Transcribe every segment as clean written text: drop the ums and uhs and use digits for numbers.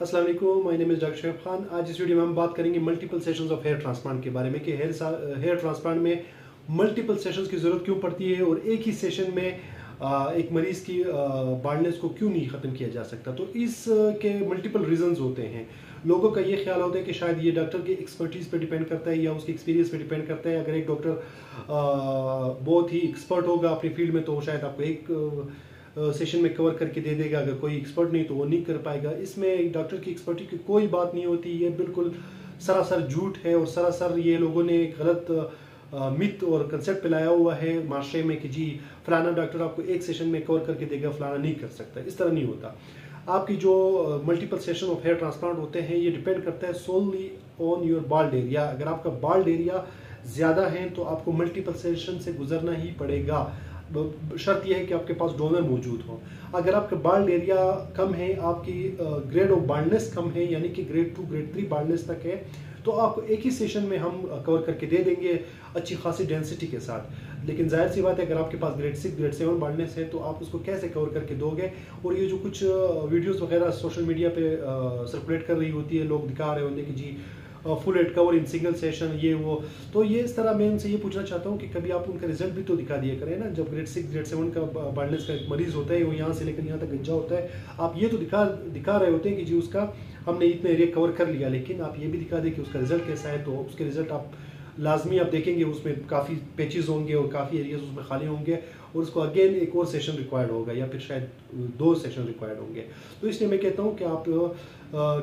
अस्सलाम वालेकुम, my name is doctor Shoaib Khan. आज इस वीडियो में हम बात करेंगे multiple sessions of hair transplant के बारे में कि हेयर ट्रांसप्लांट में मल्टीपल सेशंस की ज़रूरत क्यों पड़ती है और एक ही सेशन में एक मरीज़ की बाल्डनेस को क्यों नहीं ख़त्म किया जा सकता। तो इस के मल्टीपल रीजंस होते हैं। लोगों का ये ख्याल होता है कि शायद ये डॉक्टर की एक्सपर्टीज़ पे डिपेंड करता है या उसके एक्सपीरियंस पे डिपेंड करता है। अगर एक डॉक्टर बहुत ही एक्सपर्ट होगा अपनी फील्ड में तो शायद आपको एक सेशन में कवर करके दे देगा, अगर कोई एक्सपर्ट नहीं तो वो नहीं कर पाएगा। इसमें डॉक्टर की एक्सपर्टी की कोई बात नहीं होती, ये बिल्कुल सरासर झूठ है और सरासर ये लोगों ने एक गलत मिथ और कंसेप्ट फैलाया हुआ है माशरे में कि जी फलाना डॉक्टर आपको एक सेशन में कवर करके देगा, फलाना नहीं कर सकता। इस तरह नहीं होता। आपकी जो multiple session of hair transplant होते हैं ये डिपेंड करता है solely on your bald area. अगर आपका बाल्ड एरिया ज़्यादा है तो आपको मल्टीपल सेशन से गुजरना ही पड़ेगा। शर्त यह है कि आपके पास डोनर मौजूद हो। अगर आपका बाल्ड एरिया कम है, आपकी ग्रेड ऑफ बाल्डनेस कम है, यानी कि ग्रेड 2 ग्रेड 3 बाल्डनेस तक है, तो आपको एक ही सेशन में हम कवर करके दे देंगे अच्छी खासी डेंसिटी के साथ। लेकिन जाहिर सी बात है अगर आपके पास ग्रेड 6 ग्रेड 7 बाल्डनेस है तो आप उसको कैसे कवर करके दोगे। और ये जो कुछ वीडियोस वगैरह सोशल मीडिया पे सर्कुलेट कर रही होती है, लोग दिखा रहे होंगे कि जी full head cover in single session ये वो, तो ये इस तरह मैं उनसे ये पूछना चाहता हूँ कि कभी आप उनका रिजल्ट भी तो दिखा दिया करें ना। जब ग्रेड 6 ग्रेड 7 का बाल्डनेस का एक मरीज होता है, वो यहाँ से लेकर यहाँ तक गंजा होता है, आप ये तो दिखा रहे होते हैं कि जी उसका हमने इतने एरिया कवर कर लिया, लेकिन आप ये भी दिखा दें कि उसका रिजल्ट कैसा है। तो उसके रिजल्ट आप लाजमी आप देखेंगे उसमें काफ़ी पेचेस होंगे और काफ़ी एरियाज उसमें खाली होंगे और उसको अगेन एक और सेशन रिक्वायर्ड होगा या फिर शायद 2 सेशन रिक्वायर्ड होंगे। तो इसलिए मैं कहता हूँ कि आप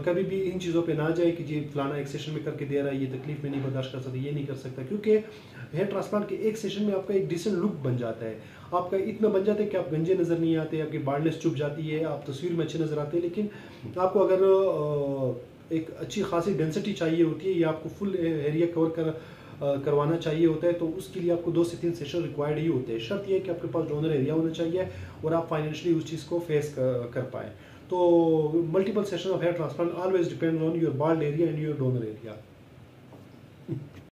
कभी भी इन चीज़ों पे ना जाए कि जी फलाना एक सेशन में करके दे रहा है, ये तकलीफ में नहीं बर्दाश्त कर सकता, ये नहीं कर सकता। क्योंकि हेयर ट्रांसप्लांट के एक सेशन में आपका एक डिसेंट लुक बन जाता है, आपका इतना बन जाता है कि आप गंजे नज़र नहीं आते, आपकी बाल्डनेस छुप जाती है, आप तस्वीर में अच्छे नज़र आते हैं। लेकिन आपको अगर एक अच्छी खासी डेंसिटी चाहिए होती है या आपको फुल एरिया कवर करवाना चाहिए होता है तो उसके लिए आपको 2 से 3 सेशन रिक्वायर्ड ही होते हैं। शर्त यह है कि आपके पास डोनर एरिया होना चाहिए और आप फाइनेंशियली उस चीज़ को फेस कर पाएँ। तो multiple session of hair transplant always depend on your bald area and your donor area.